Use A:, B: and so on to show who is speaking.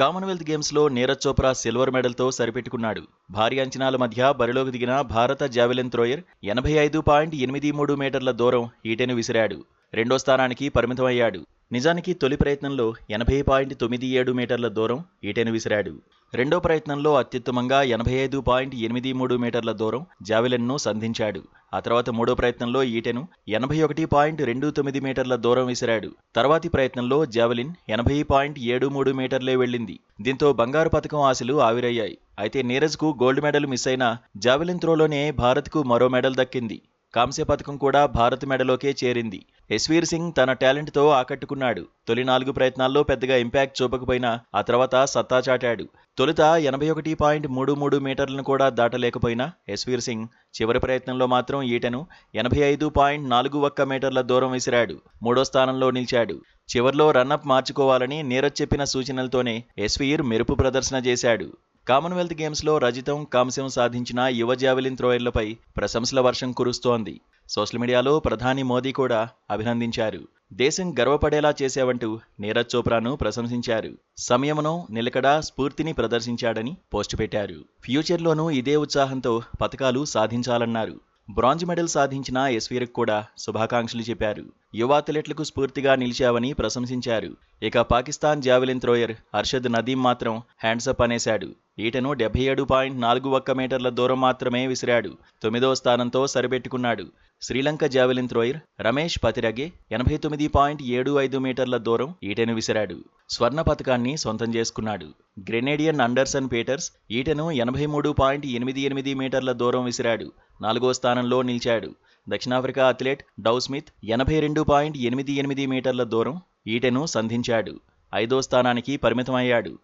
A: Commonwealth గేమ్స్లో Neeraj Chopra silver మెడల్తో సరిపెట్టుకున్నాడు. భారీ అంచనాల మధ్య బరిలోకి దిగిన భారత జావెలిన్ థ్రోయర్ 85.83 మీటర్ల దూరం ఈటెను విసిరాడు. రెండో స్థానానికి పరిమితమయ్యాడు. నిజానికి తొలి ప్రయత్నంలో 80.97 మీటర్ల దూరం ఈటెను విసిరాడు. రెండో ప్రయత్నంలో అత్యుత్తమంగా 85.83 మీటర్ల దూరం జావెలిన్ను సంధించాడు. ఆ తర్వాత మూడో ప్రయత్నంలో ఈటెను 81.29 మీటర్ల దూరం విసిరాడు. తర్వాతి ప్రయత్నంలో జావెలిన్ 80.73 మీటర్లే వెళ్లింది. దీంతో బంగారు పతకం ఆశలు ఆవిరయ్యాయి. అయితే నీరజ్కు గోల్డ్ మెడల్ మిస్ అయినా జావెలిన్ త్రోలోనే భారత్కు మరో మెడల్ దక్కింది. కాంస్య పతకం కూడా భారత్ మెడలోకే చేరింది. యశ్వీర్ సింగ్ తన టాలెంట్తో ఆకట్టుకున్నాడు. తొలి 4 ప్రయత్నాల్లో పెద్దగా ఇంపాక్ట్ చూపకపోయినా ఆ తర్వాత సత్తా చాటాడు. తొలుత 81.33 మీటర్లను కూడా దాటలేకపోయినా యశ్వీర్ సింగ్ చివరి ప్రయత్నంలో మాత్రం ఈటెను 85.41 మీటర్ల దూరం విసిరాడు. మూడో స్థానంలో నిలిచాడు. చివర్లో రన్నప్ మార్చుకోవాలని నీరజ్ చెప్పిన సూచనలతోనే యశ్వీర్ మెరుపు ప్రదర్శన చేశాడు. కామన్వెల్త్ గేమ్స్లో రజతం, కాంస్యం సాధించిన యువ జావెలిన్ థ్రోయర్లపై ప్రశంసల వర్షం కురుస్తోంది. సోషల్ మీడియాలో ప్రధాని మోదీ కూడా అభినందించారు. దేశం గర్వపడేలా చేశావంటూ నీరజ్ చోప్రాను ప్రశంసించారు. సంయమనం, నిలకడ, స్ఫూర్తిని ప్రదర్శించాడని పోస్టు పెట్టారు. ఫ్యూచర్లోనూ ఇదే ఉత్సాహంతో పతకాలు సాధించాలన్నారు. బ్రాంజ్ మెడల్ సాధించిన యశ్వీర్కు కూడా శుభాకాంక్షలు చెప్పారు. యువ అథ్లెట్లకు స్ఫూర్తిగా నిలిచావని ప్రశంసించారు. ఇక పాకిస్తాన్ జావెలిన్ థ్రోయర్ అర్షద్ నదీం మాత్రం హ్యాండ్సప్ అనేశాడు. ఈటెను 77.41 మీటర్ల దూరం మాత్రమే విసిరాడు. 9వ స్థానంతో సరిపెట్టుకున్నాడు. శ్రీలంక జావెలిన్ థ్రోయర్ రమేష్ పతిరగే 89.75 మీటర్ల దూరం ఈటెను విసిరాడు. స్వర్ణ పతకాన్ని సొంతం చేసుకున్నాడు. గ్రెనేడియన్ అండర్సన్ పీటర్స్ ఈటెను 83.88 మీటర్ల దూరం విసిరాడు. 4వ స్థానంలో నిలిచాడు. దక్షిణాఫ్రికా అథ్లెట్ డౌ స్మిత్ 82.88 మీటర్ల దూరం ఈటెను సంధించాడు. 5వ స్థానానికి పరిమితమయ్యాడు.